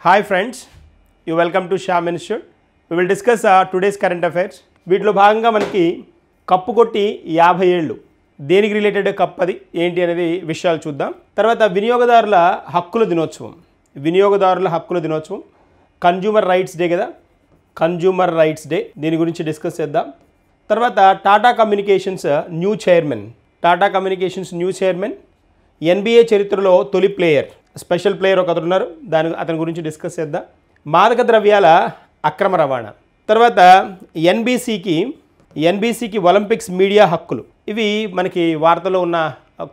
Hi friends, you welcome to Shah Institute. We will discuss today's current affairs. వీటిలో భాగంగా మనకి cup కొట్టి 50 ఏళ్ళు దేనికి రిలేటెడ్ కప్ అది ఏంటి అనేది విషయాలు చూద్దాం. తర్వాత వినియోగదారుల హక్కుల దినోత్సవం కన్జ్యూమర్ రైట్స్ డే కదా, కన్జ్యూమర్ రైట్స్ డే దీని గురించి డిస్కస్ చేద్దాం. తర్వాత Tata communications new chairman NBA చరిత్రలో తొలి ప్లేయర్, స్పెషల్ ప్లేయర్ ఒకరు ఉన్నారు, అతని గురించి డిస్కస్ చేద్దాం. మాదక ద్రవ్యాల అక్రమ రవాణా, తర్వాత ఎన్బీసీకి ఒలింపిక్స్ మీడియా హక్కులు, ఇవి మనకి వార్తలో ఉన్న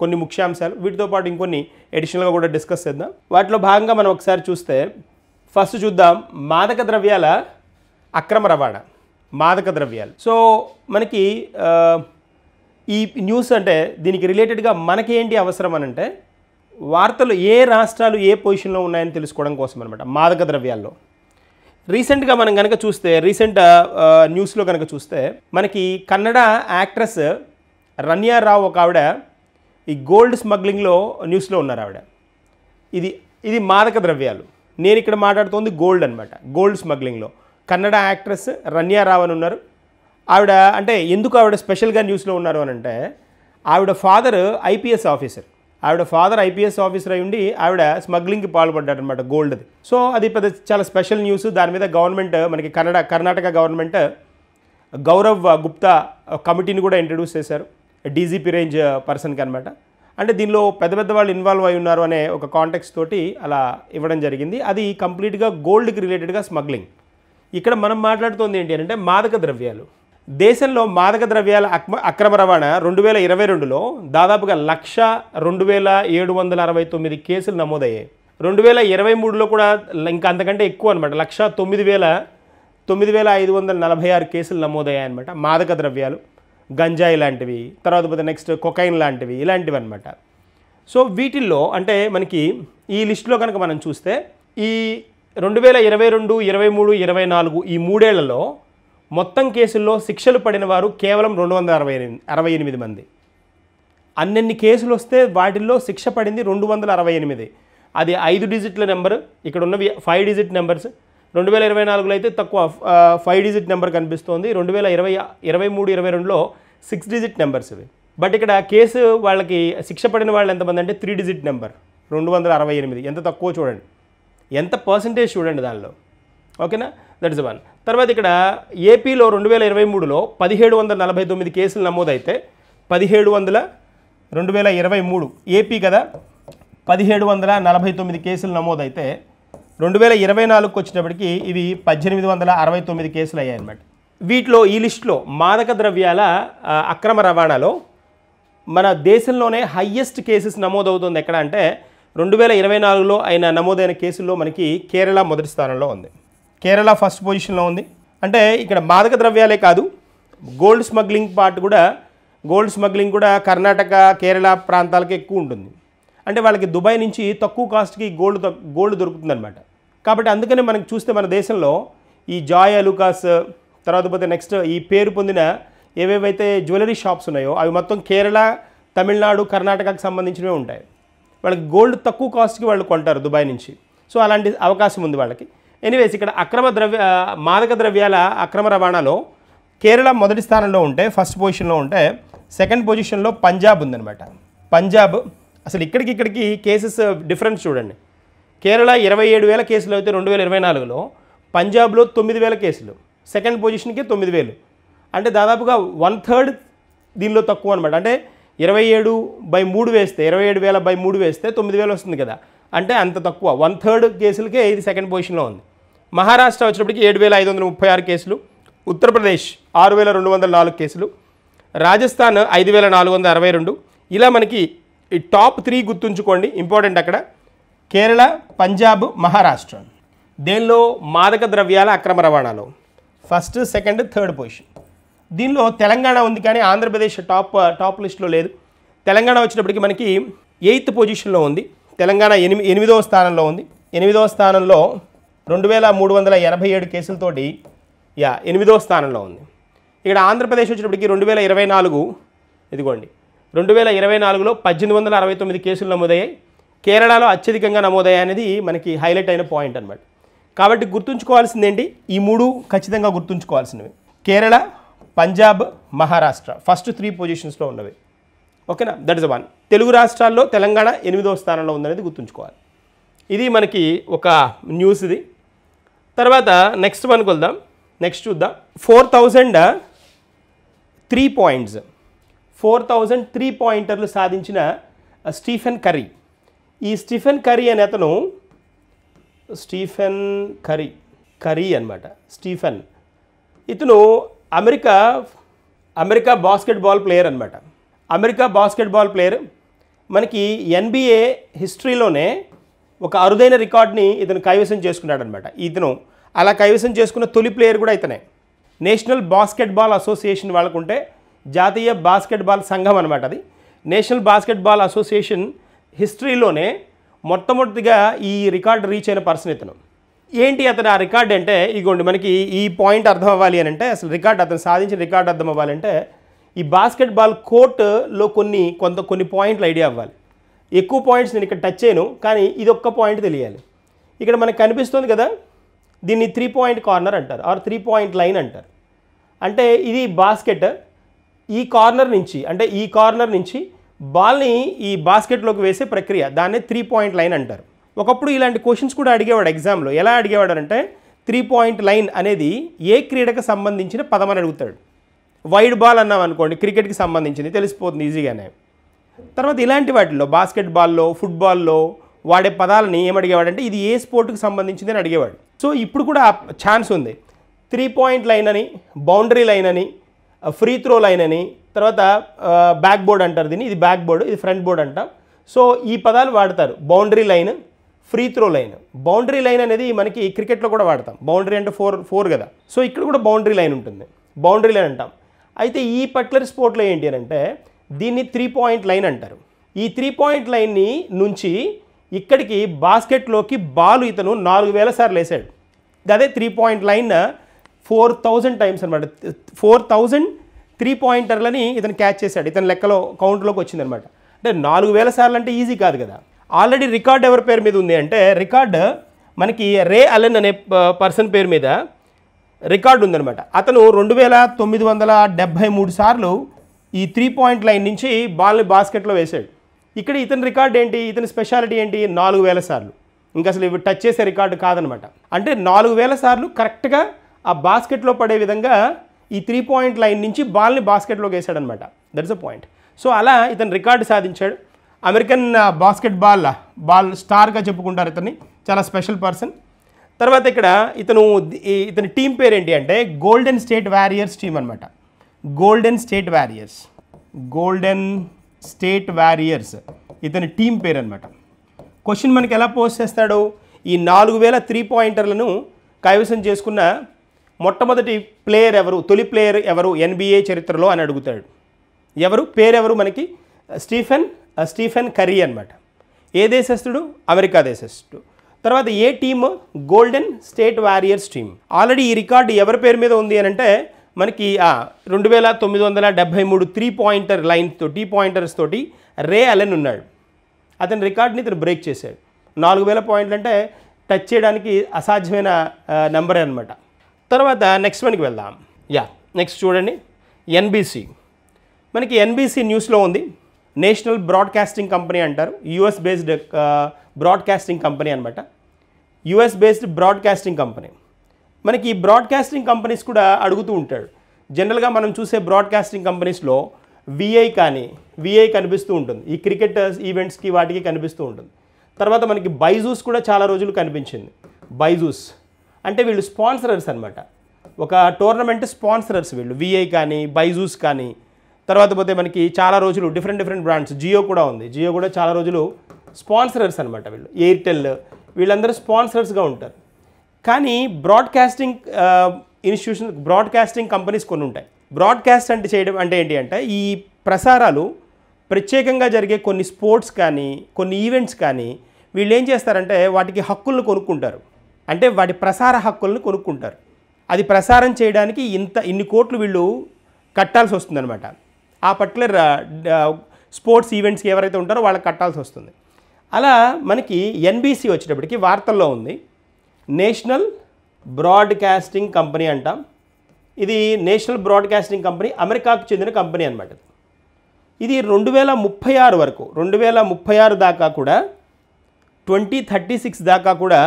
కొన్ని ముఖ్యాంశాలు. వీటితో పాటు ఇంకొన్ని ఎడిషనల్గా కూడా డిస్కస్ చేద్దాం. వాటిలో భాగంగా మనం ఒకసారి చూస్తే ఫస్ట్ చూద్దాం మాదక ద్రవ్యాల అక్రమ రవాణా. మాదక ద్రవ్యాలు, సో మనకి ఈ న్యూస్ అంటే దీనికి రిలేటెడ్గా మనకి ఏంటి అవసరం అని అంటే వార్తలు ఏ రాష్ట్రాలు ఏ పొజిషన్లో ఉన్నాయని తెలుసుకోవడం కోసం అనమాట. మాదక ద్రవ్యాల్లో రీసెంట్గా మనం కనుక చూస్తే న్యూస్లో కనుక చూస్తే మనకి కన్నడ యాక్ట్రెస్ రన్యా రావు ఒక ఆవిడ ఈ గోల్డ్ స్మగ్లింగ్లో న్యూస్లో ఉన్నారు. ఆవిడ ఇది మాదక ద్రవ్యాలు. నేను ఇక్కడ మాట్లాడుతోంది గోల్డ్ అనమాట. గోల్డ్ స్మగ్లింగ్లో కన్నడ యాక్ట్రెస్ రన్యా రావు అని ఉన్నారు. ఆవిడ అంటే ఎందుకు ఆవిడ స్పెషల్గా న్యూస్లో ఉన్నారు అని అంటే ఆవిడ ఫాదర్ ఐపీఎస్ ఆఫీసర్ అయి ఉండి ఆవిడ స్మగ్లింగ్కి పాల్పడ్డారు అనమాట గోల్డ్ది. సో అది పెద్ద చాలా స్పెషల్ న్యూస్. దాని మీద గవర్నమెంట్ మనకి కర్ణాటక గవర్నమెంట్ గౌరవ్ గుప్తా కమిటీని కూడా ఇంట్రడ్యూస్ చేశారు, డీజీపీ రేంజ్ పర్సన్కి అనమాట. అంటే దీనిలో పెద్ద వాళ్ళు ఇన్వాల్వ్ అయి ఉన్నారు అనే ఒక కాంటెక్స్ట్ తోటి అలా ఇవ్వడం జరిగింది. అది కంప్లీట్గా గోల్డ్కి రిలేటెడ్గా స్మగ్లింగ్. ఇక్కడ మనం మాట్లాడుతోంది ఏంటి అంటే మాదక ద్రవ్యాలు. దేశంలో మాదక ద్రవ్యాల అక్రమ రవాణా 2022లో దాదాపుగా 1,02,769 కేసులు నమోదయ్యాయి. 2023లో కూడా ఇంకా అంతకంటే ఎక్కువ అనమాట, 1,09,546 కేసులు నమోదయ్యాయి అనమాట. మాదక ద్రవ్యాలు, గంజాయి లాంటివి, తర్వాత నెక్స్ట్ కొకైన్ లాంటివి, ఇలాంటివి అనమాట. సో వీటిల్లో అంటే మనకి ఈ లిస్టులో కనుక మనం చూస్తే ఈ 2022, 23, 24 ఈ మూడేళ్లలో మొత్తం కేసుల్లో శిక్షలు పడిన వారు కేవలం 268 మంది. అన్నెన్ని కేసులు వస్తే వాటిల్లో శిక్ష పడింది 268. అది 5 డిజిట్ల నెంబర్, ఇక్కడ ఉన్నవి 5 డిజిట్ నెంబర్స్. 2024లో అయితే తక్కువ 5 డిజిట్ నెంబర్ కనిపిస్తోంది. 2023, 22లో 6 డిజిట్ నెంబర్స్ ఇవి. బట్ ఇక్కడ కేసు వాళ్ళకి శిక్ష పడిన వాళ్ళు ఎంతమంది అంటే 3 డిజిట్ నెంబర్ 268. ఎంత తక్కువ చూడండి, ఎంత పర్సంటేజ్ చూడండి దానిలో. ఓకేనా, దట్ ఇస్ వన్. తర్వాత ఇక్కడ ఏపీలో 2023లో 1749 కేసులు నమోదైతే 2023 ఏపీ కదా, 1749 కేసులు నమోదైతే 2024కి వచ్చేటప్పటికి ఇవి 1869 కేసులు అయ్యాయి అన్నమాట. వీటిలో ఈ లిస్టులో మాదక ద్రవ్యాల అక్రమ రవాణాలో మన దేశంలోనే హయ్యెస్ట్ కేసెస్ నమోదవుతుంది ఎక్కడ అంటే 2024లో అయిన నమోదైన కేసుల్లో మనకి కేరళ మొదటి స్థానంలో ఉంది. కేరళ ఫస్ట్ పొజిషన్లో ఉంది. అంటే ఇక్కడ మాదక ద్రవ్యాలే కాదు, గోల్డ్ స్మగ్లింగ్ కూడా కర్ణాటక, కేరళ ప్రాంతాలకి ఎక్కువ ఉంటుంది. అంటే వాళ్ళకి దుబాయ్ నుంచి తక్కువ కాస్ట్కి గోల్డ్ దొరుకుతుందన్నమాట. కాబట్టి అందుకనే మనకి చూస్తే మన దేశంలో ఈ జాయ్ అలుకాస్, తర్వాత నెక్స్ట్ ఈ పేరు పొందిన ఏవేవైతే జ్యువెలరీ షాప్స్ ఉన్నాయో అవి మొత్తం కేరళ, తమిళనాడు, కర్ణాటకకు సంబంధించినవే ఉంటాయి. వాళ్ళకి గోల్డ్ తక్కువ కాస్ట్కి వాళ్ళు కొంటారు దుబాయ్ నుంచి. సో అలాంటి అవకాశం ఉంది వాళ్ళకి. ఎనీవేస్ ఇక్కడ మాదక ద్రవ్యాల అక్రమ రవాణాలో కేరళ మొదటి స్థానంలో ఉంటే, ఫస్ట్ పొజిషన్లో ఉంటే, సెకండ్ పొజిషన్లో పంజాబ్ ఉందన్నమాట. పంజాబ్ అసలు ఇక్కడికి కేసెస్ డిఫరెన్స్ చూడండి. కేరళ 27,000 కేసులు అయితే 2024లో, పంజాబ్లో 9,000 కేసులు, సెకండ్ పొజిషన్కి 9,000. అంటే దాదాపుగా 1/3 దీనిలో తక్కువ అనమాట. అంటే 27/3 వేస్తే 27,000/3 వేస్తే 9,000 వస్తుంది కదా, అంటే అంత తక్కువ. 1/3 కేసులకే ఇది సెకండ్ పొజిషన్లో ఉంది. మహారాష్ట్ర వచ్చేటప్పటికి 7,536 కేసులు, ఉత్తరప్రదేశ్ 6,204 కేసులు, రాజస్థాన్ 5,462. ఇలా మనకి ఈ టాప్ 3 గుర్తుంచుకోండి, ఇంపార్టెంట్ అక్కడ కేరళ, పంజాబ్, మహారాష్ట్ర. దేనిలో మాదక ద్రవ్యాల అక్రమ రవాణాలో ఫస్ట్, సెకండ్, థర్డ్ పొజిషన్. దీనిలో తెలంగాణ ఉంది కానీ ఆంధ్రప్రదేశ్ టాప్ లిస్టులో లేదు. తెలంగాణ వచ్చేటప్పటికి మనకి 8th పొజిషన్లో ఉంది. తెలంగాణ 8వ స్థానంలో ఉంది. 8వ స్థానంలో 2,387 కేసులతోటి 8వ స్థానంలో ఉంది. ఇక్కడ ఆంధ్రప్రదేశ్ వచ్చేటప్పటికి 2024 ఇదిగోండి 2024లో 1869 కేసులు నమోదయ్యాయి. కేరళలో అత్యధికంగా నమోదయ్యాయి అనేది మనకి హైలైట్ అయిన పాయింట్ అన్నమాట. కాబట్టి గుర్తుంచుకోవాల్సింది ఏంటి, ఈ 3 ఖచ్చితంగా గుర్తుంచుకోవాల్సినవి. కేరళ, పంజాబ్, మహారాష్ట్ర ఫస్ట్ 3 పొజిషన్స్లో ఉన్నవి. ఓకేనా, దట్ ఇస్ వన్. తెలుగు రాష్ట్రాల్లో తెలంగాణ 8వ స్థానంలో ఉందనేది గుర్తుంచుకోవాలి. ఇది మనకి ఒక న్యూస్. ఇది తర్వాత నెక్స్ట్ వన్కి వెళ్దాం. నెక్స్ట్ చూద్దాం. 4003 పాయింట్స్, 4003 పాయింటర్లు సాధించిన స్టీఫెన్ కర్రీ. ఈ స్టీఫెన్ కర్రీ అనే అతను, స్టీఫెన్ కర్రీ అనమాట. స్టీఫెన్ ఇతను అమెరికా బాస్కెట్బాల్ ప్లేయర్ అనమాట. America basketball player. మనకి NBA హిస్టరీలోనే ఒక అరుదైన రికార్డ్ని ఇతను కైవసం చేసుకున్నాడు అనమాట. ఇతను అలా కైవసం చేసుకున్న తొలి ప్లేయర్ కూడా ఇతనే. నేషనల్ బాస్కెట్బాల్ అసోసియేషన్ వాళ్ళకుంటే, జాతీయ బాస్కెట్బాల్ సంఘం అనమాట అది. నేషనల్ బాస్కెట్బాల్ అసోసియేషన్ హిస్టరీలోనే మొట్టమొదటిగా ఈ రికార్డు రీచ్ అయిన పర్సన్ ఇతను. ఏంటి అతను ఆ రికార్డ్ అంటే, ఇగోండి మనకి ఈ పాయింట్ అర్థం అవ్వాలి అని అంటే, అసలు రికార్డ్ అతను సాధించిన రికార్డ్ అర్థం అవ్వాలంటే ఈ బాస్కెట్బాల్ కోర్టులో కొన్ని పాయింట్లు ఐడియా అవ్వాలి. ఎక్కువ పాయింట్స్ నేను ఇక్కడ టచ్ చేయను, కానీ ఇది ఒక్క పాయింట్ తెలియాలి. ఇక్కడ మనకు కనిపిస్తుంది కదా, దీన్ని 3 పాయింట్ కార్నర్ అంటారు, ఆర్ 3 పాయింట్ లైన్ అంటారు. అంటే ఇది బాస్కెట్, ఈ కార్నర్ నుంచి బాల్ని ఈ బాస్కెట్లోకి వేసే ప్రక్రియ, దాన్నే 3 పాయింట్ లైన్ అంటారు. ఒకప్పుడు ఇలాంటి క్వశ్చన్స్ కూడా అడిగేవాడు ఎగ్జామ్లో. ఎలా అడిగేవాడు అంటే, 3 పాయింట్ లైన్ అనేది ఏ క్రీడకు సంబంధించిన పదం అని అడుగుతాడు. వైడ్ బాల్ అన్నాం అనుకోండి, క్రికెట్కి సంబంధించింది, తెలిసిపోతుంది ఈజీగానే. తర్వాత ఇలాంటి వాటిల్లో, బాస్కెట్బాల్లో, ఫుట్బాల్లో వాడే పదాలని ఏమడిగేవాడంటే, ఇది ఏ స్పోర్ట్కి సంబంధించింది అని అడిగేవాడు. సో ఇప్పుడు కూడా ఛాన్స్ ఉంది. 3 పాయింట్ లైన్ అని, బౌండరీ లైన్ అని, ఫ్రీ త్రో లైన్ అని, తర్వాత బ్యాక్ బోర్డ్ అంటారు దీన్ని. ఇది బ్యాక్ బోర్డ్, ఇది ఫ్రంట్ బోర్డ్ అంటాం. సో ఈ పదాలు వాడతారు. Boundary line, free throw line. Boundary line అనేది మనకి క్రికెట్లో కూడా వాడతాం. బౌండరీ అంటే 4 కదా. సో ఇక్కడ కూడా బౌండరీ లైన్ ఉంటుంది, బౌండరీ లైన్ అంటాం. అయితే ఈ పర్టికులర్ స్పోర్ట్లో ఏంటి అని అంటే, దీన్ని 3 పాయింట్ లైన్ అంటారు. ఈ 3 పాయింట్ లైన్ని నుంచి ఇక్కడికి బాస్కెట్లోకి బాల్ ఇతను 4000 సార్లు వేసాడు. అదే 3 పాయింట్ లైన్ 4000 టైమ్స్ అనమాట. 4000 3 పాయింటర్లని ఇతను క్యాచ్ చేశాడు. ఇతని లెక్కలో కౌంట్లోకి వచ్చిందనమాట. అంటే 4000 సార్లు అంటే ఈజీ కాదు కదా. ఆల్రెడీ రికార్డ్ ఎవరి పేరు మీద ఉంది అంటే, రికార్డ్ మనకి రే అలెన్ అనే పర్సన్ పేరు మీద రికార్డు ఉందనమాట. అతను 2973 సార్లు ఈ 3 పాయింట్ లైన్ నుంచి బాల్ని బాస్కెట్లో వేశాడు. ఇక్కడ ఇతని రికార్డ్ ఏంటి, ఇతని స్పెషాలిటీ ఏంటి, 4000 సార్లు. ఇంకా అసలు ఇవి టచ్ చేసే రికార్డు కాదనమాట. అంటే 4000 సార్లు కరెక్ట్గా ఆ బాస్కెట్లో పడే విధంగా ఈ 3 పాయింట్ లైన్ నుంచి బాల్ని బాస్కెట్లోకి వేసాడనమాట. That's a point. సో అలా ఇతను రికార్డు సాధించాడు. అమెరికన్ బాల్ స్టార్గా చెప్పుకుంటారు ఇతన్ని, చాలా స్పెషల్ పర్సన్. తర్వాత ఇక్కడ ఇతని టీం పేరు ఏంటి అంటే, గోల్డెన్ స్టేట్ వారియర్స్ టీం అనమాట. గోల్డెన్ స్టేట్ వారియర్స్ ఇతని టీం పేరు అనమాట. క్వశ్చన్ మనకి ఎలా పోస్ట్ చేస్తాడు, ఈ 4000 3 పాయింటర్లను కైవసం చేసుకున్న మొట్టమొదటి ప్లేయర్ ఎవరు, తొలి ప్లేయర్ ఎవరు NBA చరిత్రలో అని అడుగుతాడు. పేరెవరు మనకి, స్టీఫెన్ కర్రీ అనమాట. ఏ దేశస్థుడు, అమెరికా దేశస్థుడు. తర్వాత ఏ team, Golden State Warriors team. Already ఈ రికార్డు ఎవరి పేరు మీద ఉంది అని అంటే, మనకి 2973 3 పాయింటర్ లైన్తో, పాయింటర్స్ తోటి రే అలెన్ ఉన్నాడు. అతని రికార్డ్ని ఇతను బ్రేక్ చేశాడు. 4000 పాయింట్లు అంటే టచ్ చేయడానికి అసాధ్యమైన నెంబరే అనమాట. తర్వాత నెక్స్ట్ వన్కి వెళ్దాం. నెక్స్ట్ చూడండి, NBC. మనకి NBC న్యూస్లో ఉంది. నేషనల్ బ్రాడ్కాస్టింగ్ కంపెనీ అంటారు. US బేస్డ్ బ్రాడ్కాస్టింగ్ కంపెనీ అనమాట. US based broadcasting company. మనకి ఈ బ్రాడ్కాస్టింగ్ కంపెనీస్ కూడా అడుగుతూ ఉంటాడు. జనరల్గా మనం చూసే బ్రాడ్కాస్టింగ్ కంపెనీస్లో VI కనిపిస్తూ ఉంటుంది. ఈ క్రికెట్ ఈవెంట్స్కి వాటికి కనిపిస్తూ ఉంటుంది. తర్వాత మనకి బైజూస్ కూడా చాలా రోజులు కనిపించింది. బైజూస్ అంటే వీళ్ళు స్పాన్సరర్స్ అనమాట. ఒక టోర్నమెంట్ స్పాన్సరర్స్ వీళ్ళు, VI కానీ, బైజూస్ కానీ. తర్వాత పోతే మనకి చాలా రోజులు డిఫరెంట్ బ్రాండ్స్, జియో కూడా ఉంది. జియో కూడా చాలా రోజులు స్పాన్సరర్స్ అనమాట వీళ్ళు. ఎయిర్టెల్, వీళ్ళందరూ స్పాన్సరర్స్గా ఉంటారు. కానీ బ్రాడ్కాస్టింగ్ కంపెనీస్ కొన్ని ఉంటాయి. బ్రాడ్కాస్ట్ అంటే చేయడం అంటే ఏంటి అంటే, ఈ ప్రసారాలు ప్రత్యేకంగా జరిగే కొన్ని స్పోర్ట్స్ కానీ, కొన్ని ఈవెంట్స్ కానీ వీళ్ళు ఏం చేస్తారంటే, వాటికి హక్కులను కొనుక్కుంటారు. అంటే వాటి ప్రసార హక్కులను కొనుక్కుంటారు. అది ప్రసారం చేయడానికి ఇన్ని కోట్లు వీళ్ళు కట్టాల్సి వస్తుందన్నమాట. ఆ పర్టికులర్ స్పోర్ట్స్ ఈవెంట్స్కి ఎవరైతే ఉంటారో వాళ్ళకి కట్టాల్సి వస్తుంది. అలా మనకి NBC వచ్చేటప్పటికి వార్తల్లో ఉంది. నేషనల్ బ్రాడ్కాస్టింగ్ కంపెనీ అంటాం. ఇది నేషనల్ బ్రాడ్కాస్టింగ్ కంపెనీ, అమెరికాకు చెందిన కంపెనీ అనమాట. ఇది 2036 వరకు, 2036 దాకా కూడా, 2036 దాకా కూడా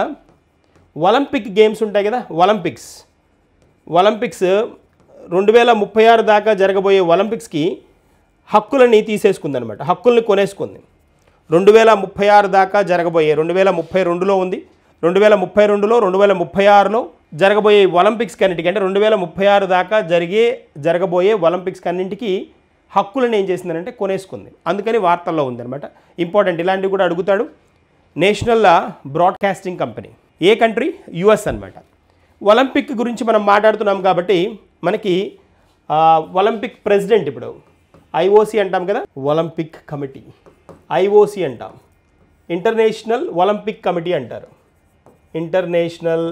ఒలింపిక్ గేమ్స్ ఉంటాయి కదా, ఒలింపిక్స్ 2036 దాకా జరగబోయే ఒలింపిక్స్కి హక్కులని తీసేసుకుందనమాట, హక్కుల్ని కొనేసుకుంది. 2036 దాకా జరగబోయే, 2032లో ఉంది, 2032లో 2036లో జరగబోయే ఒలింపిక్స్ కన్నింటికి, అంటే 2036 దాకా జరగబోయే ఒలింపిక్స్ కన్నింటికి హక్కులను ఏం చేసిందనంటే కొనేసుకుంది. అందుకని వార్తల్లో ఉందన్నమాట. ఇంపార్టెంట్, ఇలాంటివి కూడా అడుగుతాడు. నేషనల్ బ్రాడ్కాస్టింగ్ కంపెనీ ఏ కంట్రీ? యుఎస్ అనమాట. ఒలింపిక్ గురించి మనం మాట్లాడుతున్నాం కాబట్టి మనకి ఒలింపిక్ ప్రెసిడెంట్, ఇప్పుడు ఐఓసి అంటాం కదా, ఒలింపిక్ కమిటీ, ఐఓసి అంటాం, ఇంటర్నేషనల్ ఒలింపిక్ కమిటీ అంటారు, ఇంటర్నేషనల్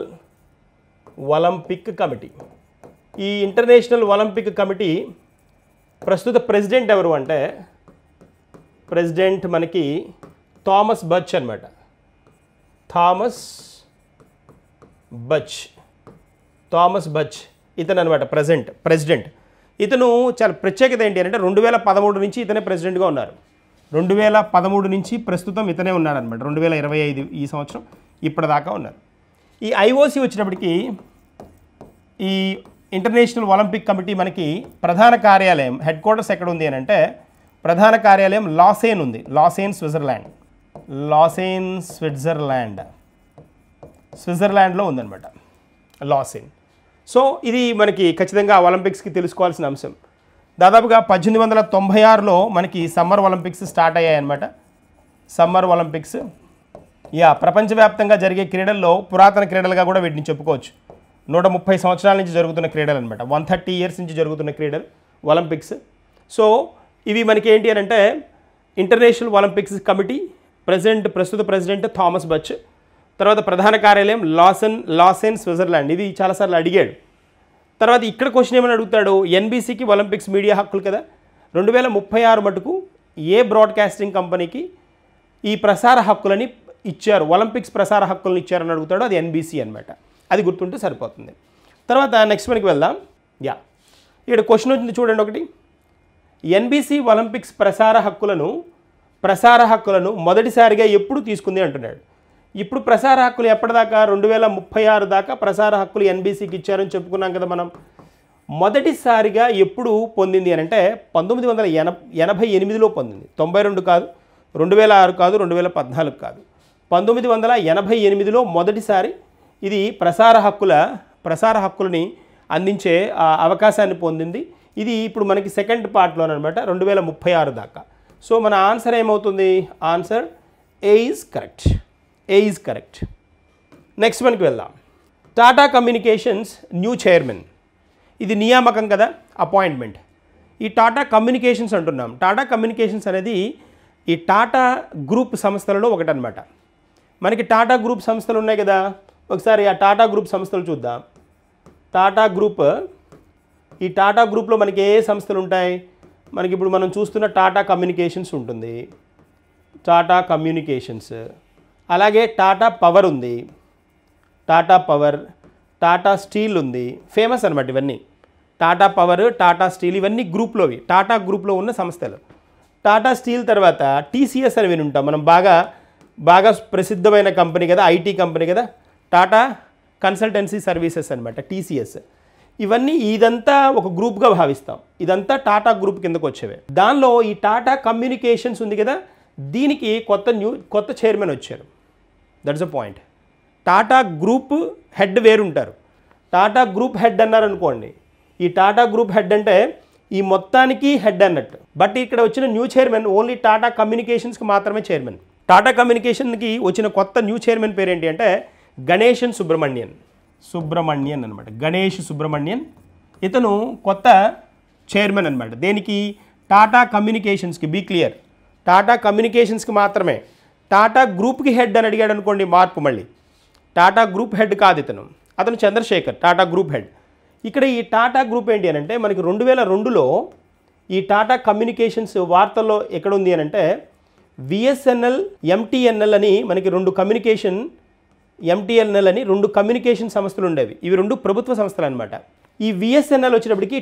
ఒలింపిక్ కమిటీ. ఈ ఇంటర్నేషనల్ ఒలింపిక్ కమిటీ ప్రస్తుత ప్రెసిడెంట్ ఎవరు అంటే, ప్రెసిడెంట్ మనకి థామస్ బచ్ అనమాట, థామస్ బచ్ ఇతను అనమాట ప్రెసిడెంట్. ఇతను చాలా ప్రత్యేకత ఏంటి అంటే 2013 నుంచి ఇతనే ప్రెసిడెంట్గా ఉన్నారు. 2013 నుంచి ప్రస్తుతం ఇతనే ఉన్నారనమాట. 2025 ఈ సంవత్సరం ఇప్పటిదాకా ఉన్నారు. ఈ ఐఓసి వచ్చినప్పటికీ ఈ ఇంటర్నేషనల్ ఒలింపిక్ కమిటీ మనకి ప్రధాన కార్యాలయం, హెడ్ క్వార్టర్స్ ఎక్కడ ఉంది అని అంటే, ప్రధాన కార్యాలయం లాసేన్ ఉంది, లాసేన్ స్విట్జర్లాండ్లో ఉందన్నమాట, లాసేన్. సో ఇది మనకి ఖచ్చితంగా ఒలింపిక్స్కి తెలుసుకోవాల్సిన అంశం. దాదాపుగా 1896లో మనకి సమ్మర్ ఒలింపిక్స్ స్టార్ట్ అయ్యాయన్నమాట. సమ్మర్ ఒలింపిక్స్ ప్రపంచవ్యాప్తంగా జరిగే క్రీడల్లో పురాతన క్రీడలుగా కూడా వీటిని చెప్పుకోవచ్చు. 130 సంవత్సరాల నుంచి జరుగుతున్న క్రీడలు అనమాట, 130 ఇయర్స్ నుంచి జరుగుతున్న క్రీడలు ఒలింపిక్స్. సో ఇవి మనకి ఏంటి అని అంటే, ఇంటర్నేషనల్ ఒలింపిక్స్ కమిటీ ప్రస్తుత ప్రెసిడెంట్ థామస్ బచ్, తర్వాత ప్రధాన కార్యాలయం లాసెన్ స్విట్జర్లాండ్. ఇది చాలాసార్లు అడిగాడు. తర్వాత ఇక్కడ క్వశ్చన్ ఏమని అడుగుతాడు, ఎన్బీసీకి ఒలింపిక్స్ మీడియా హక్కులు కదా, 2036 మటుకు ఏ బ్రాడ్కాస్టింగ్ కంపెనీకి ఈ ప్రసార హక్కులని ఇచ్చారు, ఒలింపిక్స్ ప్రసార హక్కులను ఇచ్చారని అడుగుతాడు. అది ఎన్బీసీ అనమాట. అది గుర్తుంటే సరిపోతుంది. తర్వాత నెక్స్ట్ మనకి వెళ్దాం. ఇక్కడ క్వశ్చన్ వచ్చింది చూడండి ఒకటి, ఎన్బీసీ ఒలింపిక్స్ ప్రసార హక్కులను మొదటిసారిగా ఎప్పుడు తీసుకుంది అంటున్నాడు. ఇప్పుడు ప్రసార హక్కులు ఎప్పటిదాకా, 2036 దాకా ప్రసార హక్కులు ఎన్బీసీకి ఇచ్చారని చెప్పుకున్నాం కదా మనం. మొదటిసారిగా ఎప్పుడు పొందింది అని అంటే 1988లో పొందింది. 92 కాదు, 2006 కాదు, 2014 కాదు, 1988లో మొదటిసారి ఇది ప్రసార హక్కులని అందించే అవకాశాన్ని పొందింది. ఇది ఇప్పుడు మనకి సెకండ్ పార్ట్లోనమాట, 2036 దాకా. సో మన ఆన్సర్ ఏమవుతుంది? Answer A is correct. Next మనకి వెళ్దాం. Tata communications new chairman. ఇది నియామకం కదా, అపాయింట్మెంట్. ఈ టాటా కమ్యూనికేషన్స్ అంటున్నాం. టాటా కమ్యూనికేషన్స్ అనేది ఈ టాటా గ్రూప్ సంస్థలలో ఒకటనమాట. మనకి టాటా గ్రూప్ సంస్థలు ఉన్నాయి కదా, ఒకసారి ఆ టాటా గ్రూప్ సంస్థలు చూద్దాం. ఈ టాటా గ్రూప్లో మనకి ఏ సంస్థలు ఉంటాయి? మనకి ఇప్పుడు మనం చూస్తున్న టాటా కమ్యూనికేషన్స్ ఉంటుంది, టాటా కమ్యూనికేషన్స్. అలాగే టాటా పవర్ ఉంది, టాటా స్టీల్ ఉంది. ఫేమస్ అనమాట ఇవన్నీ. టాటా పవర్, టాటా స్టీల్ ఇవన్నీ గ్రూప్లోవి, టాటా గ్రూప్లో ఉన్న సంస్థలు. టాటా స్టీల్ తర్వాత టీసీఎస్ అని విని ఉంటాం మనం, బాగా ప్రసిద్ధమైన కంపెనీ కదా, ఐటీ కంపెనీ కదా, టాటా కన్సల్టెన్సీ సర్వీసెస్ అనమాట, టీసీఎస్. ఇదంతా ఒక గ్రూప్గా భావిస్తాం. ఇదంతా టాటా గ్రూప్ కిందకు వచ్చేవే. దానిలో ఈ టాటా కమ్యూనికేషన్స్ ఉంది కదా, దీనికి కొత్త చైర్మన్ వచ్చారు. That's a point. Tata group head వేరుంటారు. టాటా గ్రూప్ హెడ్ అన్నారనుకోండి, ఈ టాటా గ్రూప్ హెడ్ అంటే ఈ మొత్తానికి హెడ్ అన్నట్టు. బట్ ఇక్కడ వచ్చిన న్యూ చైర్మన్ ఓన్లీ టాటా కమ్యూనికేషన్స్కి మాత్రమే చైర్మన్. టాటా కమ్యూనికేషన్కి వచ్చిన కొత్త న్యూ చైర్మన్ పేరు ఏంటి అంటే గణేషన్ సుబ్రమణ్యన్ అనమాట. గణేష్ సుబ్రమణ్యన్ ఇతను కొత్త చైర్మన్ అనమాట. దేనికి? టాటా కమ్యూనికేషన్స్కి. బీ క్లియర్, టాటా కమ్యూనికేషన్స్కి మాత్రమే. టాటా గ్రూప్కి హెడ్ అని అడిగాడు అనుకోండి, మార్పు మళ్ళీ. టాటా గ్రూప్ హెడ్ కాదు అతను చంద్రశేఖర్, టాటా గ్రూప్ హెడ్. ఇక్కడ ఈ టాటా గ్రూప్ ఏంటి అని అంటే మనకి 2002లో ఈ టాటా కమ్యూనికేషన్స్ వార్తల్లో ఎక్కడుంది అని అంటే విఎస్ఎన్ఎల్, ఎంటీఎన్ఎల్ అని మనకి 2 కమ్యూనికేషన్ ఎంటీఎన్ఎల్ అని 2 కమ్యూనికేషన్ సంస్థలు ఉండేవి. ఇవి 2 ప్రభుత్వ సంస్థలు అనమాట. ఈ విఎస్ఎన్ఎల్ వచ్చేటప్పటికి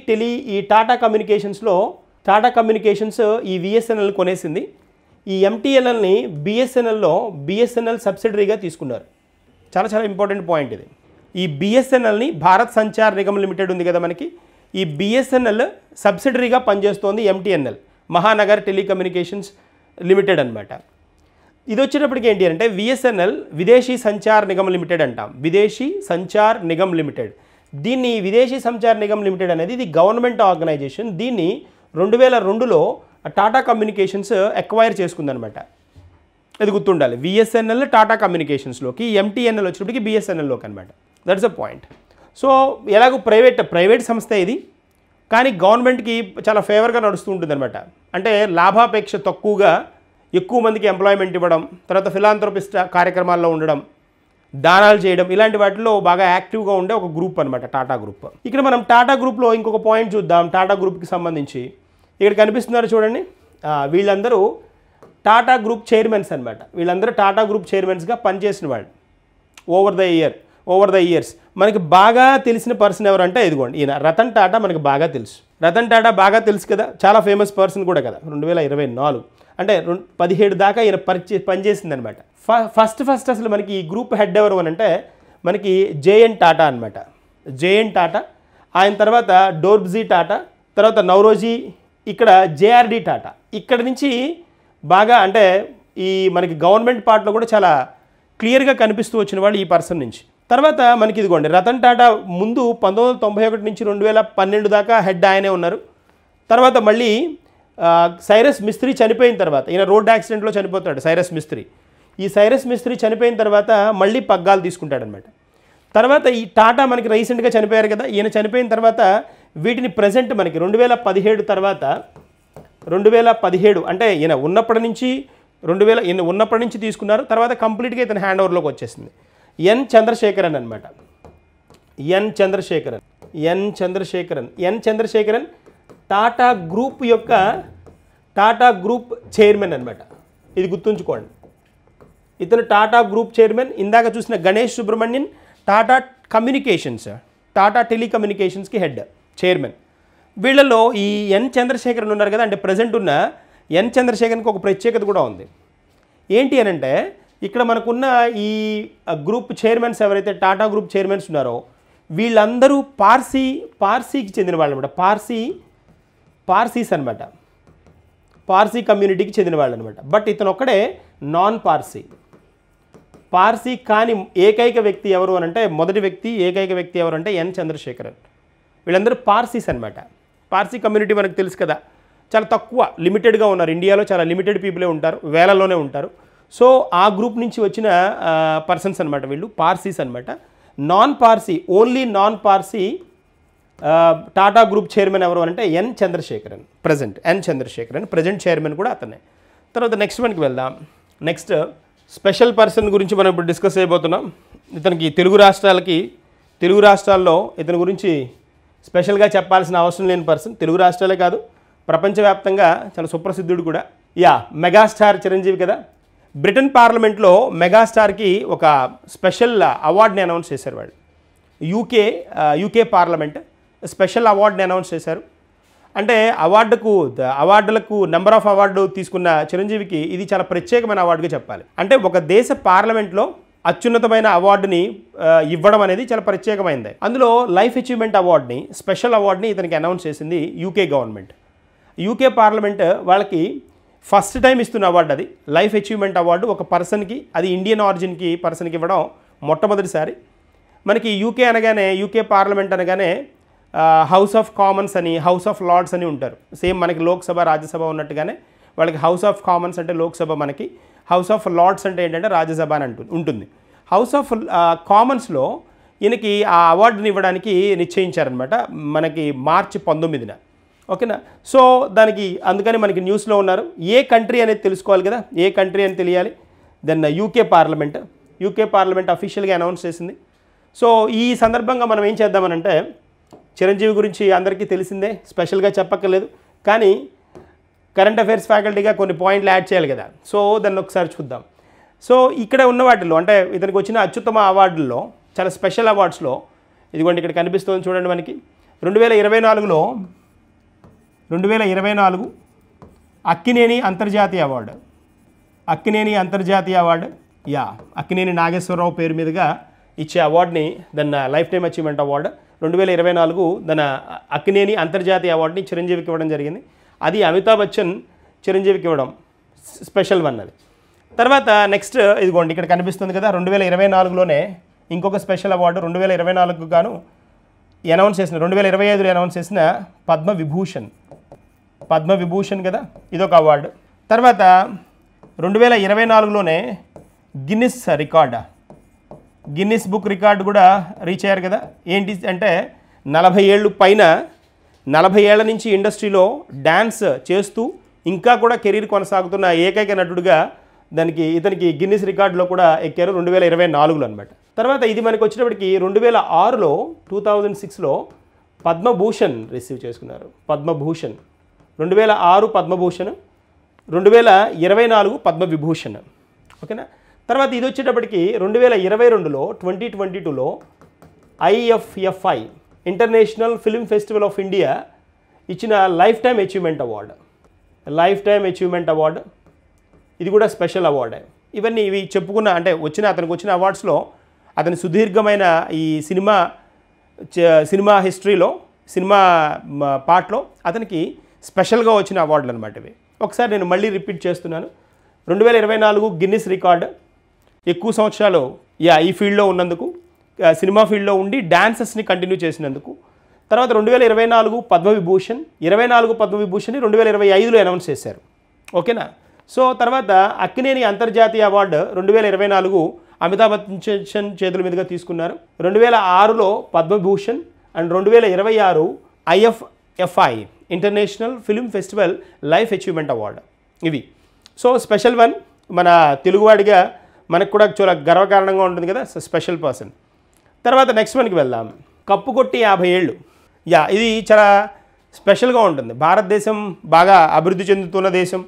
ఈ టాటా కమ్యూనికేషన్స్ ఈ విఎస్ఎన్ఎల్ కొనేసింది. ఈ ఎంటీఎన్ఎల్ని బిఎస్ఎన్ఎల్ సబ్సిడరీగా తీసుకున్నారు. చాలా చాలా ఇంపార్టెంట్ పాయింట్ ఇది. ఈ బిఎస్ఎన్ఎల్ని భారత్ సంచార్ నిగమ్ లిమిటెడ్ ఉంది కదా మనకి, ఈ బిఎస్ఎన్ఎల్ సబ్సిడరీగా పనిచేస్తోంది ఎంటీఎన్ఎల్, మహానగర్ టెలికమ్యూనికేషన్స్ లిమిటెడ్ అనమాట. ఇది వచ్చేటప్పటికి ఏంటి అంటే విఎస్ఎన్ఎల్ విదేశీ సంచార్ నిగమ్ లిమిటెడ్ అంటాం. విదేశీ సంచార్ నిగమ్ లిమిటెడ్. దీన్ని విదేశీ సంచార్ నిగమ్ లిమిటెడ్ అనేది ఇది గవర్నమెంట్ ఆర్గనైజేషన్. దీన్ని 2002లో టాటా కమ్యూనికేషన్స్ ఎక్వైర్ చేసుకుందనమాట. ఇది గుర్తుండాలి. విఎస్ఎన్ఎల్ టాటా కమ్యూనికేషన్స్లోకి, ఎంటీఎన్ఎల్ వచ్చేటప్పటికి బిఎస్ఎన్ఎల్లోకి అనమాట. That's a point. సో ఎలాగో ప్రైవేట్ సంస్థ ఇది, కానీ గవర్నమెంట్కి చాలా ఫేవర్గా నడుస్తూ ఉంటుంది అనమాట. అంటే లాభాపేక్ష తక్కువగా ఎక్కువ మందికి ఎంప్లాయ్మెంట్ ఇవ్వడం, తర్వాత ఫిలాంథ్రోపిస్ట్ కార్యక్రమాల్లో ఉండడం, దానాలు చేయడం, ఇలాంటి వాటిలో బాగా యాక్టివ్గా ఉండే ఒక గ్రూప్ అనమాట టాటా గ్రూప్. ఇక్కడ మనం టాటా గ్రూప్లో ఇంకొక పాయింట్ చూద్దాం. టాటా గ్రూప్కి సంబంధించి ఇక్కడ కనిపిస్తున్నారు చూడండి. వీళ్ళందరూ టాటా గ్రూప్ చైర్మన్స్ అనమాట. వీళ్ళందరూ టాటా గ్రూప్ చైర్మన్స్గా పనిచేసిన వాళ్ళు ఓవర్ ద ఇయర్స్. మనకి బాగా తెలిసిన పర్సన్ ఎవరంటే ఇదిగోండి ఈయన రతన్ టాటా. మనకి బాగా తెలుసు, రతన్ టాటా బాగా తెలుసు కదా, చాలా ఫేమస్ పర్సన్ కూడా కదా. 2024 అంటే 17 దాకా ఈయన పనిచేసిందనమాట. ఫస్ట్ అసలు మనకి ఈ గ్రూప్ హెడ్ ఎవరు అని అంటే మనకి జేఎన్ టాటా అనమాట. జేఎన్ టాటా, ఆయన తర్వాత డోర్బ్జీ టాటా, తర్వాత నౌరోజీ, ఇక్కడ జేఆర్డి టాటా. ఇక్కడ నుంచి బాగా అంటే ఈ మనకి గవర్నమెంట్ పార్ట్లో కూడా చాలా క్లియర్గా కనిపిస్తూ వచ్చిన వాళ్ళు ఈ పర్సన్ నుంచి. తర్వాత మనకి ఇదిగోండి రతన్ టాటా ముందు 1991 నుంచి 2012 దాకా హెడ్ ఆయనే ఉన్నారు. తర్వాత మళ్ళీ సైరస్ మిస్త్రీ చనిపోయిన తర్వాత, ఈయన రోడ్ యాక్సిడెంట్లో చనిపోతాడు సైరస్ మిస్త్రీ. ఈ సైరస్ మిస్త్రీ చనిపోయిన తర్వాత మళ్ళీ పగ్గాలు తీసుకుంటాడనమాట. తర్వాత ఈ టాటా మనకి రీసెంట్గా చనిపోయారు కదా, ఈయన చనిపోయిన తర్వాత వీటిని ప్రజెంట్ మనకి 2017 తర్వాత 2017 అంటే ఈయన ఉన్నప్పటి నుంచి తీసుకున్నారు. తర్వాత కంప్లీట్గా ఇతను హ్యాండ్ ఓవర్లోకి వచ్చేసింది. ఎన్ చంద్రశేఖరన్ అనమాట. ఎన్ చంద్రశేఖరన్ టాటా గ్రూప్ చైర్మన్ అనమాట. ఇది గుర్తుంచుకోండి. ఇతను టాటా గ్రూప్ చైర్మన్. ఇందాక చూసిన గణేష్ సుబ్రహ్మణ్యన్ టాటా టెలికమ్యూనికేషన్స్కి హెడ్ చైర్మన్. వీళ్ళలో ఈ ఎన్ చంద్రశేఖరన్ ఉన్నారు కదా, అంటే ప్రజెంట్ ఉన్న ఎన్ చంద్రశేఖరన్కి ఒక ప్రత్యేకత కూడా ఉంది. ఏంటి అని అంటే ఇక్కడ మనకున్న ఈ గ్రూప్ చైర్మన్స్ ఎవరైతే టాటా గ్రూప్ చైర్మన్స్ ఉన్నారో వీళ్ళందరూ పార్సీకి చెందిన వాళ్ళు అనమాట. పార్సీస్ అనమాట. పార్సీ కమ్యూనిటీకి చెందిన వాళ్ళు అనమాట. బట్ ఇతను ఒక్కడే నాన్ పార్సీ కాని ఏకైక వ్యక్తి ఎవరు అని అంటే ఏకైక వ్యక్తి ఎవరు అంటే ఎన్ చంద్రశేఖరన్. వీళ్ళందరూ పార్సీస్ అనమాట. పార్సీ కమ్యూనిటీ మనకు తెలుసు కదా, చాలా తక్కువ లిమిటెడ్గా ఉన్నారు. ఇండియాలో చాలా లిమిటెడ్ పీపులే ఉంటారు, వేలల్లోనే ఉంటారు. సో ఆ గ్రూప్ నుంచి వచ్చిన పర్సన్స్ అనమాట వీళ్ళు, పార్సీస్ అనమాట. Only non Parsi Tata group chairman ఎవరు అంటే ఎన్ చంద్రశేఖరన్. ప్రజెంట్ చైర్మన్ కూడా అతనే. తర్వాత నెక్స్ట్ మనకి వెళ్దాం. నెక్స్ట్ స్పెషల్ పర్సన్ గురించి మనం ఇప్పుడు డిస్కస్ చేయబోతున్నాం. ఇతనికి తెలుగు రాష్ట్రాల్లో ఇతని గురించి స్పెషల్గా చెప్పాల్సిన అవసరం లేని పర్సన్. తెలుగు రాష్ట్రాలే కాదు, ప్రపంచవ్యాప్తంగా చాలా సుప్రసిద్ధుడు కూడా. మెగాస్టార్ చిరంజీవి కదా. బ్రిటన్ పార్లమెంట్లో మెగాస్టార్కి ఒక స్పెషల్ అవార్డుని అనౌన్స్ చేశారు వాళ్ళు. యూకే పార్లమెంట్ స్పెషల్ అవార్డుని అనౌన్స్ చేశారు. అంటే అవార్డులకు నెంబర్ ఆఫ్ అవార్డు తీసుకున్న చిరంజీవికి ఇది చాలా ప్రత్యేకమైన అవార్డుగా చెప్పాలి. అంటే ఒక దేశ పార్లమెంట్లో అత్యున్నతమైన అవార్డుని ఇవ్వడం అనేది చాలా ప్రత్యేకమైనది. అందులో లైఫ్ అచీవ్మెంట్ అవార్డుని, స్పెషల్ అవార్డుని ఇతనికి అనౌన్స్ చేసింది యూకే గవర్నమెంట్. యూకే పార్లమెంట్ వాళ్ళకి ఫస్ట్ టైం ఇస్తున్న అవార్డు అది, లైఫ్ అచీవ్మెంట్ అవార్డు ఒక పర్సన్కి, అది ఇండియన్ ఆరిజిన్కి పర్సన్కి ఇవ్వడం మొట్టమొదటిసారి. మనకి యూకే పార్లమెంట్ అనగానే హౌస్ ఆఫ్ కామన్స్ అని, హౌస్ ఆఫ్ లార్డ్స్ అని ఉంటారు. సేమ్ మనకి లోక్సభ రాజ్యసభ ఉన్నట్టుగానే వాళ్ళకి హౌస్ ఆఫ్ కామన్స్ అంటే లోక్సభ, మనకి హౌస్ ఆఫ్ లార్డ్స్ అంటే ఏంటంటే రాజ్యసభ అని ఉంటుంది. హౌస్ ఆఫ్ కామన్స్లో ఈయనకి ఆ అవార్డుని ఇవ్వడానికి నిశ్చయించారనమాట మనకి మార్చి 19న. ఓకేనా. సో అందుకని మనకి న్యూస్లో ఉన్నారు. ఏ కంట్రీ అనేది తెలుసుకోవాలి కదా, ఏ కంట్రీ అని తెలియాలి. దెన్ యూకే పార్లమెంట్ అఫీషియల్గా అనౌన్స్ చేసింది. సో ఈ సందర్భంగా మనం ఏం చేద్దామనంటే, చిరంజీవి గురించి అందరికీ తెలిసిందే, స్పెషల్గా చెప్పక్కర్లేదు, కానీ కరెంట్ అఫైర్స్ ఫ్యాకల్టీగా కొన్ని పాయింట్లు యాడ్ చేయాలి కదా. సో దాన్ని ఒకసారి చూద్దాం. సో ఇక్కడ ఉన్న వాటిలో అంటే ఇతనికి వచ్చిన అత్యుత్తమ అవార్డుల్లో చాలా స్పెషల్ అవార్డ్స్లో ఇదిగోండి ఇక్కడ కనిపిస్తుంది చూడండి మనకి 2024లో 2024 అక్కినేని అంతర్జాతీయ అవార్డు, అక్కినేని అంతర్జాతీయ అవార్డు, అక్కినేని నాగేశ్వరరావు పేరు మీదుగా ఇచ్చే అవార్డుని దాని లైఫ్ టైమ్ అచీవ్మెంట్ అవార్డు 2024 దాని అక్కినేని అంతర్జాతీయ అవార్డుని చిరంజీవికి ఇవ్వడం జరిగింది. అది అమితాబ్ బచ్చన్ చిరంజీవికి ఇవ్వడం స్పెషల్ వన్ అది. తర్వాత నెక్స్ట్ ఇదిగోండి ఇక్కడ కనిపిస్తుంది కదా 2024లోనే ఇంకొక స్పెషల్ అవార్డు 2024కు గాను అనౌన్స్ చేసిన 2025లో అనౌన్స్ చేసిన పద్మవిభూషణ్ కదా ఇదొక అవార్డు. తర్వాత 2024లోనే గిన్నిస్ బుక్ రికార్డు కూడా రీచ్ అయ్యారు కదా. ఏంటి అంటే 40 ఏళ్ళు పైన 40 ఏళ్ల నుంచి ఇండస్ట్రీలో డ్యాన్స్ చేస్తూ ఇంకా కూడా కెరీర్ కొనసాగుతున్న ఏకైక నటుడుగా ఇతనికి గిన్నిస్ రికార్డులో కూడా ఎక్కారు 2024లో అనమాట. తర్వాత ఇది మనకు వచ్చేటప్పటికి 2006లో పద్మభూషణ్ రిసీవ్ చేసుకున్నారు. 2006 పద్మభూషణ్, 2024 పద్మవిభూషణ్. ఓకేనా. తర్వాత ఇది వచ్చేటప్పటికి 2022లో 2022లో IFFI international film festival of India ఇచ్చిన లైఫ్ టైమ్ అచీవ్మెంట్ అవార్డు. ఇది కూడా స్పెషల్ అవార్డే. ఇవి చెప్పుకున్న అంటే అతనికి వచ్చిన అవార్డ్స్లో అతని సుదీర్ఘమైన ఈ సినిమా హిస్టరీలో సినిమా పార్ట్లో అతనికి స్పెషల్గా వచ్చిన అవార్డులు అనమాట ఇవి. ఒకసారి నేను మళ్ళీ రిపీట్ చేస్తున్నాను. 2024 గిన్నిస్ రికార్డు, ఎక్కువ సంవత్సరాలు ఈ ఫీల్డ్లో ఉన్నందుకు, సినిమా ఫీల్డ్లో ఉండి డాన్సెస్ని కంటిన్యూ చేసినందుకు. తర్వాత 2024 పద్మవిభూషణ్, 24 పద్మవిభూషణ్ని 2025లో అనౌన్స్ చేశారు. ఓకేనా. సో తర్వాత అక్కినేని అంతర్జాతీయ అవార్డు 2024 అమితాబ్ బచ్చన్ చేతుల మీదుగా తీసుకున్నారు. 2006లో Padma Bhushan and 2026 IFFI international film festival life achievement award. ఇవి సో స్పెషల్ వన్. మన తెలుగువాడిగా మనకు కూడా చాలా గర్వకారణంగా ఉంటుంది కదా, స్పెషల్ పర్సన్. తర్వాత నెక్స్ట్ వన్కి వెళ్దాం. కప్పు కొట్టి 50 ఏళ్ళు. ఇది చాలా స్పెషల్గా ఉంటుంది. భారతదేశం బాగా అభివృద్ధి చెందుతున్న దేశం,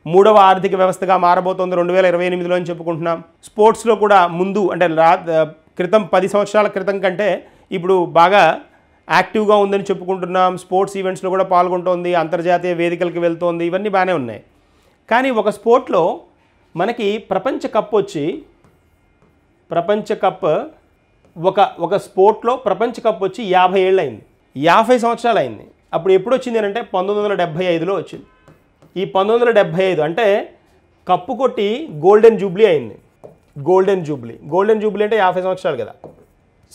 3వ ఆర్థిక వ్యవస్థగా మారబోతోంది 2028లో అని చెప్పుకుంటున్నాం. స్పోర్ట్స్లో కూడా ముందు అంటే క్రితం 10 సంవత్సరాల క్రితం కంటే ఇప్పుడు బాగా యాక్టివ్గా ఉందని చెప్పుకుంటున్నాం. స్పోర్ట్స్ ఈవెంట్స్లో కూడా పాల్గొంటోంది, అంతర్జాతీయ వేదికలకు వెళ్తోంది, ఇవన్నీ బాగానే ఉన్నాయి. కానీ ఒక స్పోర్ట్లో మనకి ప్రపంచ కప్ ఒక స్పోర్ట్లో ప్రపంచ కప్ వచ్చి 50 ఏళ్ళు అయింది, 50 సంవత్సరాలు అయింది. అప్పుడు ఎప్పుడు వచ్చింది అంటే 1975లో వచ్చింది. ఈ 1975 అంటే కప్పు కొట్టి గోల్డెన్ జూబ్లీ అయింది. గోల్డెన్ జూబ్లీ అంటే 50 సంవత్సరాలు కదా.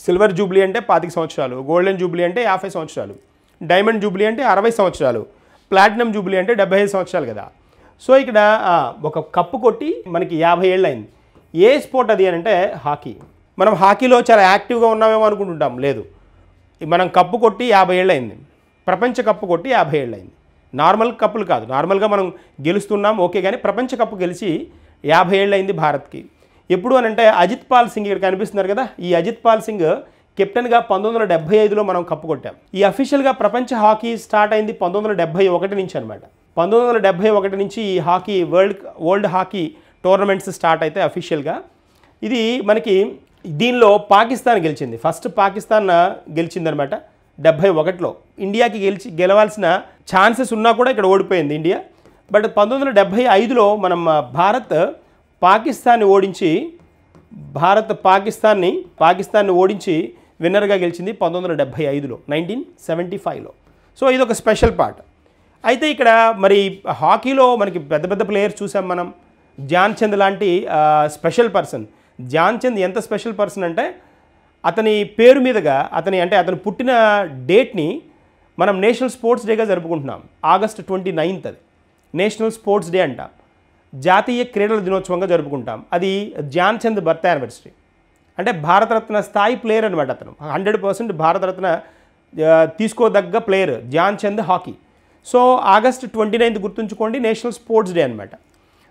సిల్వర్ జూబ్లీ అంటే 25 సంవత్సరాలు, గోల్డెన్ జూబ్లీ అంటే 50 సంవత్సరాలు, డైమండ్ జూబ్లీ అంటే 60 సంవత్సరాలు, ప్లాటినం జూబ్లీ అంటే 75 సంవత్సరాలు కదా. సో ఇక్కడ ఒక కప్పు కొట్టి మనకి 50 ఏళ్ళు అయింది. ఏ స్పోర్ట్ అది అని అంటే హాకీ. మనం హాకీలో చాలా యాక్టివ్గా ఉన్నామేమో అనుకుంటుంటాం, లేదు. మనం కప్పు కొట్టి 50 ఏళ్ళు అయింది. ప్రపంచ కప్పు కొట్టి 50 ఏళ్ళు అయింది. నార్మల్ కప్పులు కాదు, నార్మల్గా మనం గెలుస్తున్నాం ఓకే, కానీ ప్రపంచ కప్పు గెలిచి 50 ఏళ్ళు అయింది భారత్కి. ఎప్పుడు అని అంటే అజిత్ పాల్ సింగ్ ఇక్కడ కనిపిస్తున్నారు కదా, ఈ అజిత్ పాల్ సింగ్ కెప్టెన్గా 1975లో మనం కప్పు కొట్టాం. ఈ అఫీషియల్గా ప్రపంచ హాకీ స్టార్ట్ అయింది 1971 నుంచి అనమాట. 1971 నుంచి ఈ hockey world hockey tournaments start అయితే అఫీషియల్గా. ఇది మనకి దీనిలో పాకిస్తాన్ గెలిచింది, ఫస్ట్ పాకిస్తాన్ గెలిచిందనమాట 71లో. ఇండియాకి గెలవాల్సిన ఛాన్సెస్ ఉన్నా కూడా ఇక్కడ ఓడిపోయింది ఇండియా. బట్ 1975లో మనం భారత్ పాకిస్తాన్ని ఓడించి విన్నర్గా గెలిచింది 1975లో, 1975లో. సో ఇది ఒక స్పెషల్ పార్ట్. అయితే ఇక్కడ మరి హాకీలో మనకి పెద్ద పెద్ద ప్లేయర్స్ చూసాం మనం. ధ్యాన్ చంద్ లాంటి స్పెషల్ పర్సన్. ధ్యాన్ చంద్ ఎంత స్పెషల్ పర్సన్ అంటే అతని పేరు మీదుగా అతను పుట్టిన డేట్ని మనం నేషనల్ స్పోర్ట్స్ డేగా జరుపుకుంటున్నాం. ఆగస్ట్ 29 అది నేషనల్ స్పోర్ట్స్ డే అంటాం, జాతీయ క్రీడల దినోత్సవంగా జరుపుకుంటాం. అది ధ్యాన్ చంద్ బర్త్ యానివర్సరీ. అంటే భారతరత్న స్థాయి ప్లేయర్ అనమాట అతను. 100% భారతరత్న తీసుకోదగ్గ player Dhyan Chand hockey. So August 29 గుర్తుంచుకోండి, నేషనల్ స్పోర్ట్స్ డే అనమాట.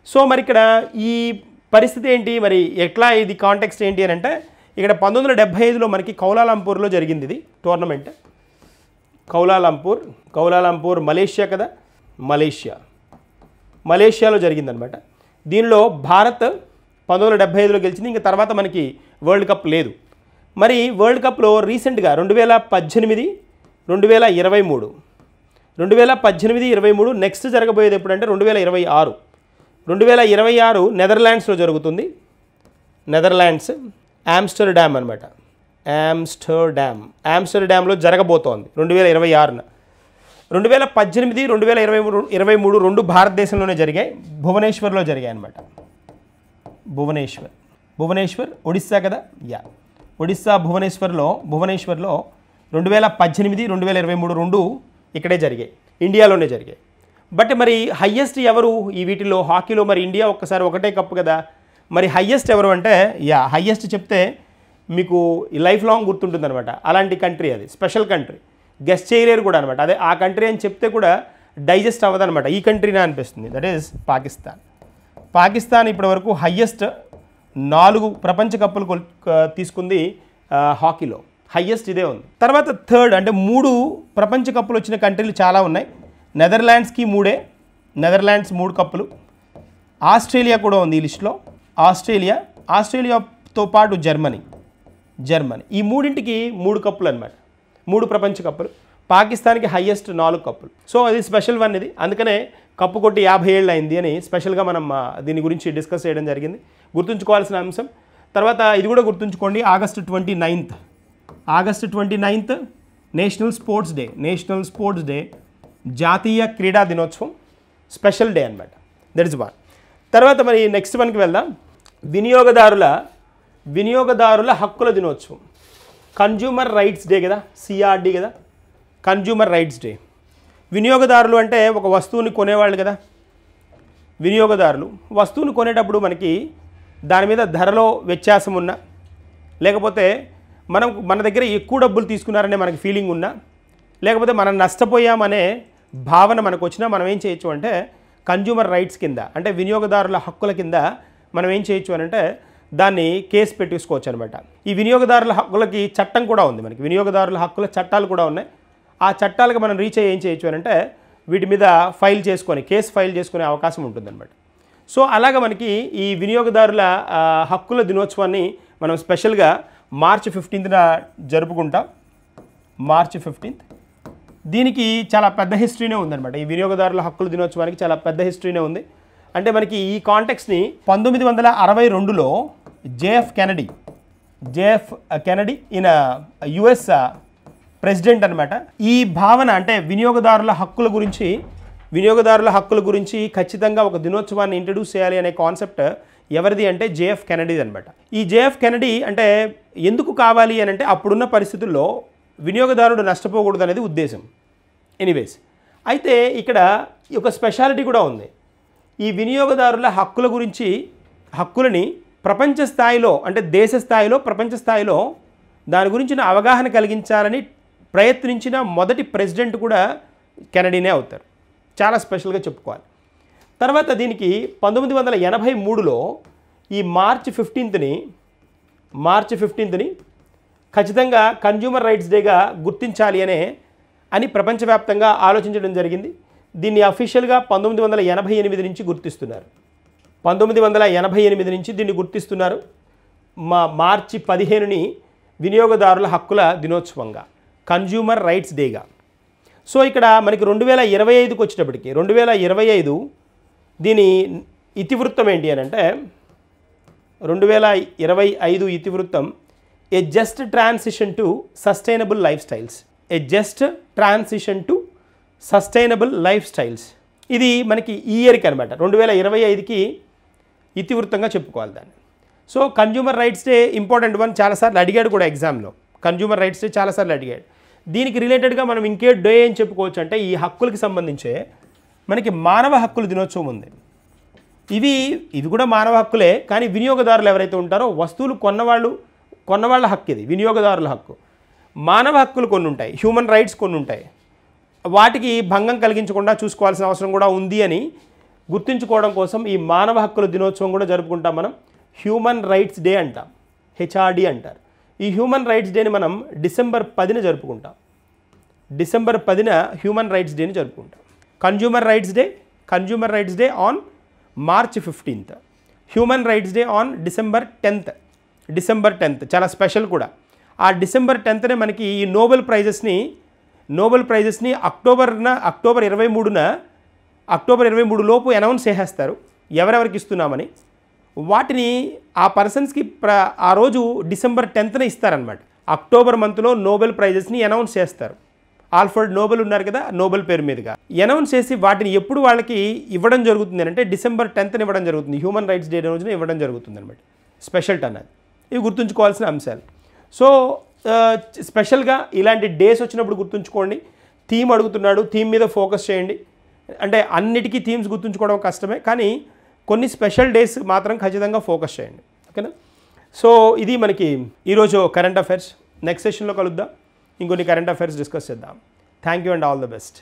సో మరి ఇక్కడ ఈ పరిస్థితి ఏంటి, మరి ఎట్లా ఇది కాంటెక్స్ట్ ఏంటి అని అంటే ఇక్కడ 1975లో మనకి కౌలాలంపూర్లో జరిగింది ఇది టోర్నమెంట్. కౌలాలంపూర్ మలేషియా కదా, మలేషియాలో జరిగిందనమాట. దీనిలో భారత్ 1975లో గెలిచింది. ఇంకా తర్వాత మనకి వరల్డ్ కప్ లేదు. మరి వరల్డ్ కప్లో రీసెంట్గా 2018, 2023 2018-23 నెక్స్ట్ జరగబోయేది ఎప్పుడంటే 2026. 2026 నెదర్లాండ్స్లో జరుగుతుంది. నెదర్లాండ్స్ ఆమ్స్టర్డామ్ అనమాట. ఆమ్స్టర్డామ్లో జరగబోతోంది 2026న. 2018, 2023 రెండు భారతదేశంలోనే జరిగాయి. భువనేశ్వర్లో జరిగాయి అనమాట. భువనేశ్వర్ ఒడిస్సా కదా, ఒడిస్సా భువనేశ్వర్లో 2018, 2023 రెండు ఇక్కడే జరిగాయి, ఇండియాలోనే జరిగాయి. బట్ మరి హయ్యెస్ట్ ఎవరు ఈ వీటిలో? హాకీలో మరి ఇండియా ఒక్కసారి ఒకటే కప్పు కదా, మరి హయ్యెస్ట్ ఎవరు అంటే హయ్యెస్ట్ చెప్తే మీకు లైఫ్ లాంగ్ గుర్తుంటుంది అనమాట. అలాంటి కంట్రీ అది, స్పెషల్ కంట్రీ, గెస్ట్ చేయలేరు కూడా అనమాట. అదే ఆ కంట్రీ అని చెప్తే కూడా డైజెస్ట్ అవ్వదనమాట. ఈ కంట్రీనే అనిపిస్తుంది. దట్ ఈస్ పాకిస్తాన్ ఇప్పటి వరకు హయ్యెస్ట్ 4 ప్రపంచ కప్పులు తీసుకుంది హాకీలో. హయ్యెస్ట్ ఇదే ఉంది. తర్వాత థర్డ్ అంటే 3 ప్రపంచ కప్పులు వచ్చిన కంట్రీలు చాలా ఉన్నాయి. నెదర్లాండ్స్కి 3, నెదర్లాండ్స్ 3 కప్పులు. ఆస్ట్రేలియా కూడా ఉంది ఈ లిస్టులో. ఆస్ట్రేలియాతో పాటు జర్మనీ ఈ మూడింటికి 3 కప్పులు అనమాట, 3 ప్రపంచ కప్పులు. పాకిస్తాన్కి హయ్యెస్ట్ 4 కప్పులు. సో అది స్పెషల్ వన్ ఇది. అందుకనే కప్పు కొట్టి 50 ఏళ్ళు అయింది అని స్పెషల్గా మనం దీని గురించి డిస్కస్ చేయడం జరిగింది. గుర్తుంచుకోవాల్సిన అంశం. తర్వాత ఇది కూడా గుర్తుంచుకోండి, ఆగస్టు 29 నేషనల్ స్పోర్ట్స్ డే, జాతీయ క్రీడా దినోత్సవం, స్పెషల్ డే అనమాట. That is one. తర్వాత మరి నెక్స్ట్ వన్కి వెళ్దాం. వినియోగదారుల హక్కుల దినోత్సవం, కన్జ్యూమర్ రైట్స్ డే కదా, CRD కదా, కన్జ్యూమర్ రైట్స్ డే. వినియోగదారులు అంటే ఒక వస్తువుని కొనేవాళ్ళు కదా. వినియోగదారులు వస్తువుని కొనేటప్పుడు మనకి దాని మీద ధరలో వ్యత్యాసం ఉన్నా, లేకపోతే మన దగ్గర ఎక్కువ డబ్బులు తీసుకున్నారనే మనకి ఫీలింగ్ ఉన్నా, లేకపోతే మనం నష్టపోయామనే భావన మనకు వచ్చినా మనం ఏం చేయొచ్చు అంటే కన్జ్యూమర్ రైట్స్ కింద, అంటే వినియోగదారుల హక్కుల కింద మనం ఏం చేయొచ్చు అని అంటే దాన్ని కేసు పెట్టేసుకోవచ్చు అనమాట. ఈ వినియోగదారుల హక్కులకి చట్టం కూడా ఉంది మనకి. వినియోగదారుల హక్కుల చట్టాలు కూడా ఉన్నాయి. ఆ చట్టాలకు మనం రీచ్ అయ్యి ఏం చేయొచ్చు అని అంటే వీటి మీద కేసు ఫైల్ చేసుకునే అవకాశం ఉంటుందన్నమాట. సో అలాగ మనకి ఈ వినియోగదారుల హక్కుల దినోత్సవాన్ని మనం స్పెషల్గా మార్చి 15న జరుపుకుంటాం. మార్చి 15. దీనికి చాలా పెద్ద హిస్టరీనే ఉందన్నమాట. ఈ వినియోగదారుల హక్కుల దినోత్సవానికి చాలా పెద్ద హిస్టరీనే ఉంది. అంటే మనకి ఈ కాంటెక్స్ని 1962లో JF కెనడీ ఈయన US ప్రెసిడెంట్ అనమాట. ఈ భావన అంటే వినియోగదారుల హక్కుల గురించి ఖచ్చితంగా ఒక దినోత్సవాన్ని ఇంట్రడ్యూస్ చేయాలి అనే కాన్సెప్ట్ ఎవరిది అంటే JF కెనడీది అనమాట. ఈ JF కెనడీ అంటే ఎందుకు కావాలి అని అంటే అప్పుడున్న పరిస్థితుల్లో వినియోగదారుడు నష్టపోకూడదు అనేది ఉద్దేశం. ఎనీవేస్, అయితే ఇక్కడ ఒక స్పెషాలిటీ కూడా ఉంది. ఈ వినియోగదారుల హక్కులని ప్రపంచ స్థాయిలో అంటే దేశ స్థాయిలో, ప్రపంచ స్థాయిలో దాని గురించిన అవగాహన కలిగించాలని ప్రయత్నించిన మొదటి ప్రెసిడెంట్ కూడా కెనడీనే అవుతారు. చాలా స్పెషల్గా చెప్పుకోవాలి. తర్వాత దీనికి 1983లో ఈ మార్చి 15ని ఖచ్చితంగా కన్జ్యూమర్ రైట్స్ డేగా గుర్తించాలి అని ప్రపంచవ్యాప్తంగా ఆలోచించడం జరిగింది. దీన్ని అఫీషియల్గా 1988 నుంచి గుర్తిస్తున్నారు. 1988 నుంచి దీన్ని గుర్తిస్తున్నారు. మార్చి 15ని వినియోగదారుల హక్కుల దినోత్సవంగా, కన్జ్యూమర్ రైట్స్ డేగా. సో ఇక్కడ మనకి 2025కి వచ్చేటప్పటికి 2025 దీని ఇతివృత్తం ఏంటి అని అంటే 2025 ఇతివృత్తం a just transition to sustainable lifestyles. ఇది మనకి ఈ ఇయర్కి అనమాట, 2025కి ఇతివృత్తంగా చెప్పుకోవాలి దాన్ని. So consumer rights day important one, చాలాసార్లు అడిగాడు కూడా ఎగ్జామ్లో. కన్జ్యూమర్ రైట్స్ డే చాలాసార్లు అడిగాడు. దీనికి రిలేటెడ్గా మనం ఇంకే డే ఏం చెప్పుకోవచ్చు అంటే ఈ హక్కులకి సంబంధించే మనకి మానవ హక్కుల దినోత్సవం ఉంది. ఇవి కూడా మానవ హక్కులే, కానీ వినియోగదారులు ఎవరైతే ఉంటారో వస్తువులు కొన్నవాళ్ళ హక్కు ఇది, వినియోగదారుల హక్కు. మానవ హక్కులు కొన్ని ఉంటాయి, హ్యూమన్ రైట్స్ కొన్ని ఉంటాయి. వాటికి భంగం కలిగించకుండా చూసుకోవాల్సిన అవసరం కూడా ఉంది అని గుర్తుంచుకోవడం కోసం ఈ మానవ హక్కుల దినోత్సవం కూడా జరుపుకుంటాం మనం. హ్యూమన్ రైట్స్ డే అంటాం, HRD అంటారు. ఈ హ్యూమన్ రైట్స్ డేని మనం డిసెంబర్ 10న జరుపుకుంటాం. డిసెంబర్ 10న హ్యూమన్ రైట్స్ డేని జరుపుకుంటాం. Consumer rights day on March 15. Human rights day on December 10th. December 10th చాలా స్పెషల్ కూడా. ఆ December 10th మనకి ఈ నోబెల్ ప్రైజెస్ని అక్టోబర్ 23 లోపు అనౌన్స్ చేసేస్తారు ఎవరెవరికి ఇస్తున్నామని. వాటిని ఆ పర్సన్స్కి ఆ రోజు December 10th ఇస్తారనమాట. అక్టోబర్ మంత్లో నోబెల్ ప్రైజెస్ని అనౌన్స్ చేస్తారు. ఆల్ఫ్రెడ్ నోబెల్ ఉన్నారు కదా, నోబెల్ పేరు మీదుగా అనౌన్స్ చేసి వాటిని ఎప్పుడు వాళ్ళకి ఇవ్వడం జరుగుతుంది అంటే December 10th ఇవ్వడం జరుగుతుంది. హ్యూమన్ రైట్స్ డే రోజున ఇవ్వడం జరుగుతుంది అనమాట. స్పెషల్ టర్న్ అది. ఇవి గుర్తుంచుకోవాల్సిన అంశాలు. సో స్పెషల్గా ఇలాంటి డేస్ వచ్చినప్పుడు గుర్తుంచుకోండి. థీమ్ అడుగుతున్నాడు, థీమ్ మీద ఫోకస్ చేయండి. అంటే అన్నిటికీ థీమ్స్ గుర్తుంచుకోవడం కష్టమే, కానీ కొన్ని స్పెషల్ డేస్ మాత్రం ఖచ్చితంగా ఫోకస్ చేయండి. ఓకేనా? సో ఇది మనకి ఈరోజు కరెంట్ అఫైర్స్. నెక్స్ట్ సెషన్లో కలుద్దాం, ఇంకొన్ని కరెంట్ అఫైర్స్ డిస్కస్ చేద్దాం. Thank you and all the best.